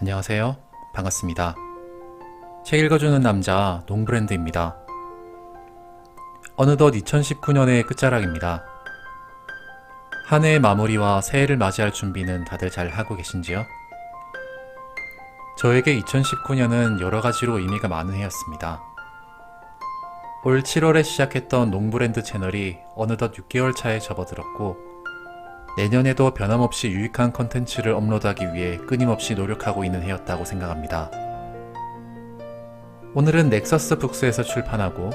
안녕하세요. 반갑습니다. 책 읽어주는 남자 농브랜드입니다. 어느덧 2019년의 끝자락입니다. 한 해의 마무리와 새해를 맞이할 준비는 다들 잘 하고 계신지요? 저에게 2019년은 여러 가지로 의미가 많은 해였습니다. 올 7월에 시작했던 농브랜드 채널이 어느덧 6개월 차에 접어들었고, 내년에도 변함없이 유익한 컨텐츠를 업로드하기 위해 끊임없이 노력하고 있는 해였다고 생각합니다. 오늘은 넥서스 북스에서 출판하고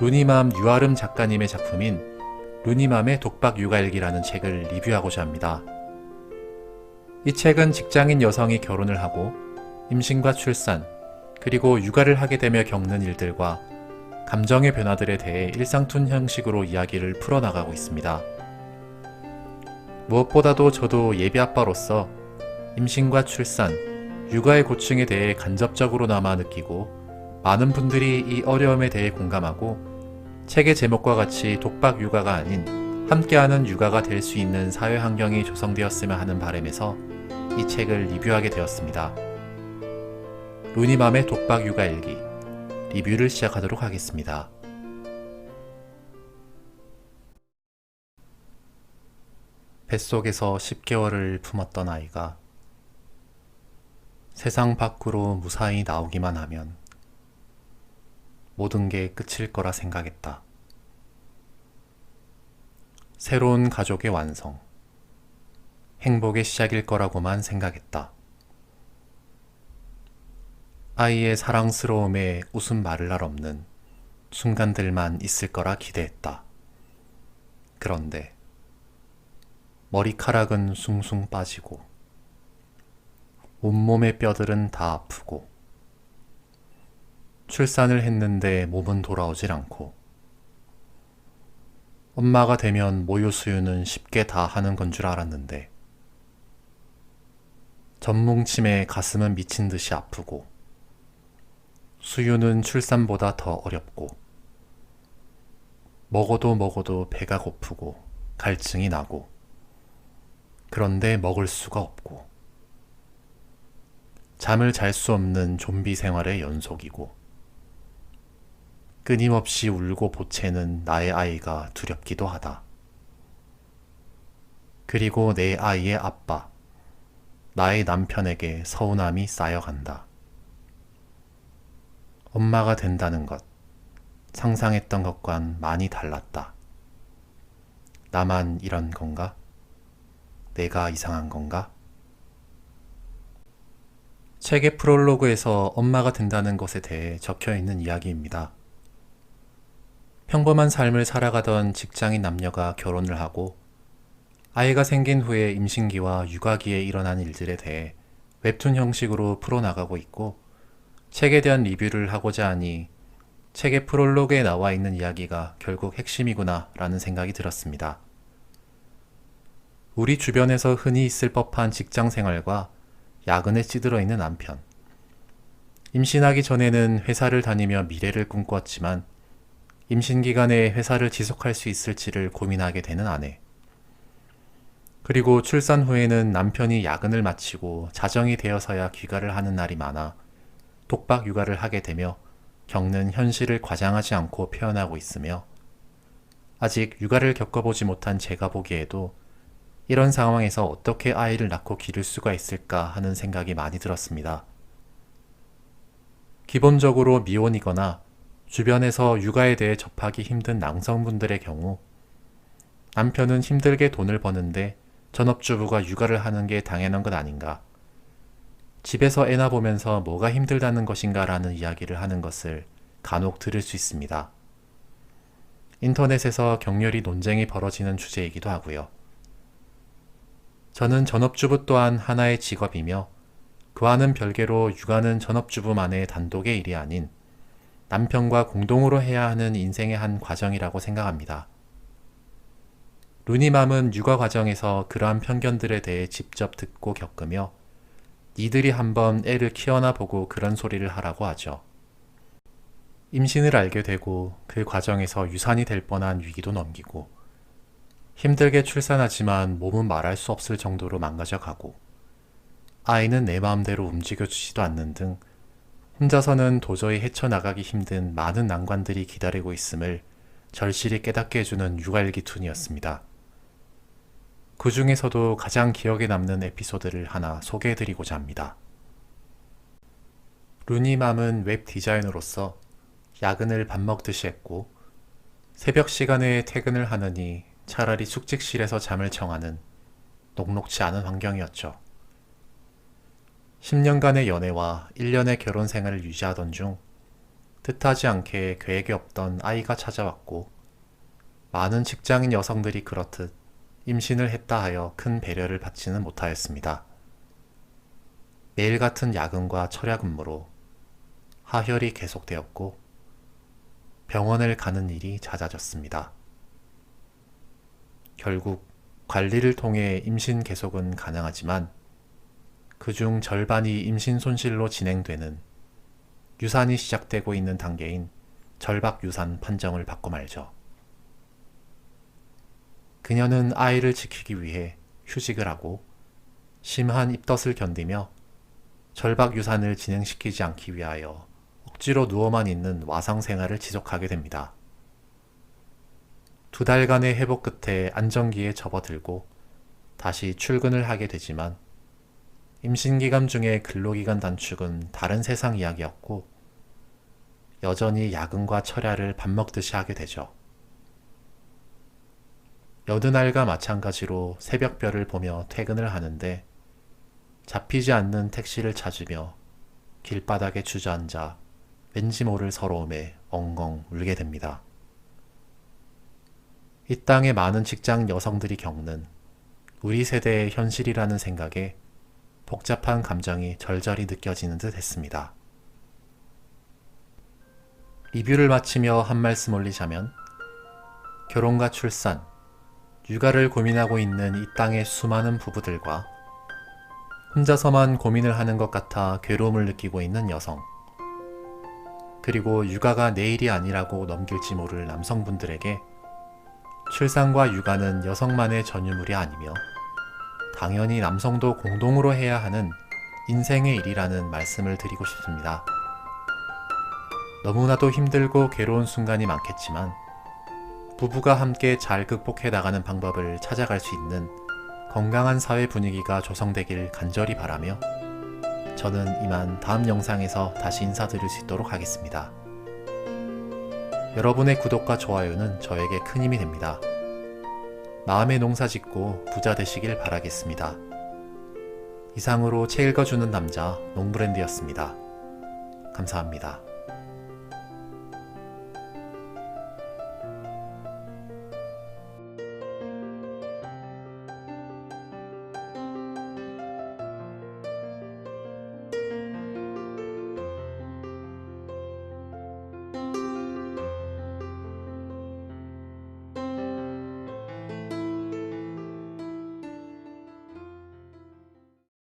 루니맘 유아름 작가님의 작품인 루니맘의 독박 육아일기라는 책을 리뷰하고자 합니다. 이 책은 직장인 여성이 결혼을 하고 임신과 출산, 그리고 육아를 하게 되며 겪는 일들과 감정의 변화들에 대해 일상툰 형식으로 이야기를 풀어나가고 있습니다. 무엇보다도 저도 예비 아빠로서 임신과 출산, 육아의 고충에 대해 간접적으로나마 느끼고 많은 분들이 이 어려움에 대해 공감하고 책의 제목과 같이 독박 육아가 아닌 함께하는 육아가 될 수 있는 사회 환경이 조성되었으면 하는 바람에서 이 책을 리뷰하게 되었습니다. 루니맘의 독박 육아일기 리뷰를 시작하도록 하겠습니다. 뱃속에서 10개월을 품었던 아이가 세상 밖으로 무사히 나오기만 하면 모든 게 끝일 거라 생각했다. 새로운 가족의 완성, 행복의 시작일 거라고만 생각했다. 아이의 사랑스러움에 웃음 말을 날 없는 순간들만 있을 거라 기대했다. 그런데 머리카락은 숭숭 빠지고 온몸의 뼈들은 다 아프고 출산을 했는데 몸은 돌아오질 않고 엄마가 되면 모유 수유는 쉽게 다 하는 건 줄 알았는데 전뭉침에 가슴은 미친 듯이 아프고 수유는 출산보다 더 어렵고 먹어도 배가 고프고 갈증이 나고 그런데 먹을 수가 없고 잠을 잘 수 없는 좀비 생활의 연속이고 끊임없이 울고 보채는 나의 아이가 두렵기도 하다. 그리고 내 아이의 아빠, 나의 남편에게 서운함이 쌓여간다. 엄마가 된다는 것, 상상했던 것과는 많이 달랐다. 나만 이런 건가? 내가 이상한 건가? 책의 프롤로그에서 엄마가 된다는 것에 대해 적혀있는 이야기입니다. 평범한 삶을 살아가던 직장인 남녀가 결혼을 하고 아이가 생긴 후에 임신기와 육아기에 일어난 일들에 대해 웹툰 형식으로 풀어나가고 있고, 책에 대한 리뷰를 하고자 하니 책의 프롤로그에 나와 있는 이야기가 결국 핵심이구나 라는 생각이 들었습니다. 우리 주변에서 흔히 있을 법한 직장 생활과 야근에 찌들어 있는 남편. 임신하기 전에는 회사를 다니며 미래를 꿈꾸었지만 임신 기간에 회사를 지속할 수 있을지를 고민하게 되는 아내. 그리고 출산 후에는 남편이 야근을 마치고 자정이 되어서야 귀가를 하는 날이 많아 독박 육아를 하게 되며 겪는 현실을 과장하지 않고 표현하고 있으며, 아직 육아를 겪어보지 못한 제가 보기에도 이런 상황에서 어떻게 아이를 낳고 기를 수가 있을까 하는 생각이 많이 들었습니다. 기본적으로 미혼이거나 주변에서 육아에 대해 접하기 힘든 남성분들의 경우 남편은 힘들게 돈을 버는데 전업주부가 육아를 하는 게 당연한 것 아닌가, 집에서 애나 보면서 뭐가 힘들다는 것인가 라는 이야기를 하는 것을 간혹 들을 수 있습니다. 인터넷에서 격렬히 논쟁이 벌어지는 주제이기도 하고요. 저는 전업주부 또한 하나의 직업이며 그와는 별개로 육아는 전업주부만의 단독의 일이 아닌 남편과 공동으로 해야 하는 인생의 한 과정이라고 생각합니다. 루니맘은 육아 과정에서 그러한 편견들에 대해 직접 듣고 겪으며 니들이 한번 애를 키워나 보고 그런 소리를 하라고 하죠. 임신을 알게 되고 그 과정에서 유산이 될 뻔한 위기도 넘기고 힘들게 출산하지만 몸은 말할 수 없을 정도로 망가져 가고 아이는 내 마음대로 움직여주지도 않는 등 혼자서는 도저히 헤쳐나가기 힘든 많은 난관들이 기다리고 있음을 절실히 깨닫게 해주는 육아일기툰이었습니다. 그 중에서도 가장 기억에 남는 에피소드를 하나 소개해드리고자 합니다. 루니맘은 웹 디자이너로서 야근을 밥 먹듯이 했고 새벽 시간에 퇴근을 하느니 차라리 숙직실에서 잠을 청하는 녹록지 않은 환경이었죠. 10년간의 연애와 1년의 결혼 생활을 유지하던 중 뜻하지 않게 계획에 없던 아이가 찾아왔고 많은 직장인 여성들이 그렇듯 임신을 했다 하여 큰 배려를 받지는 못하였습니다. 매일 같은 야근과 철야 근무로 하혈이 계속되었고 병원을 가는 일이 잦아졌습니다. 결국 관리를 통해 임신 계속은 가능하지만 그중 절반이 임신 손실로 진행되는 유산이 시작되고 있는 단계인 절박유산 판정을 받고 말죠. 그녀는 아이를 지키기 위해 휴직을 하고 심한 입덧을 견디며 절박유산을 진행시키지 않기 위하여 억지로 누워만 있는 와상 생활을 지속하게 됩니다. 2달간의 회복 끝에 안정기에 접어들고 다시 출근을 하게 되지만 임신기간 중에 근로기간 단축은 다른 세상 이야기였고 여전히 야근과 철야를 밥 먹듯이 하게 되죠. 여든 알과 마찬가지로 새벽별을 보며 퇴근을 하는데 잡히지 않는 택시를 찾으며 길바닥에 주저앉아 왠지 모를 서러움에 엉엉 울게 됩니다. 이 땅의 많은 직장 여성들이 겪는 우리 세대의 현실이라는 생각에 복잡한 감정이 절절히 느껴지는 듯 했습니다. 리뷰를 마치며 한 말씀 올리자면 결혼과 출산, 육아를 고민하고 있는 이 땅의 수많은 부부들과 혼자서만 고민을 하는 것 같아 괴로움을 느끼고 있는 여성, 그리고 육아가 내일이 아니라고 넘길지 모를 남성분들에게 출산과 육아는 여성만의 전유물이 아니며 당연히 남성도 공동으로 해야 하는 인생의 일이라는 말씀을 드리고 싶습니다. 너무나도 힘들고 괴로운 순간이 많겠지만 부부가 함께 잘 극복해 나가는 방법을 찾아갈 수 있는 건강한 사회 분위기가 조성되길 간절히 바라며 저는 이만 다음 영상에서 다시 인사드릴 수 있도록 하겠습니다. 여러분의 구독과 좋아요는 저에게 큰 힘이 됩니다. 마음의 농사 짓고 부자 되시길 바라겠습니다. 이상으로 책 읽어주는 남자 농브랜드였습니다. 감사합니다.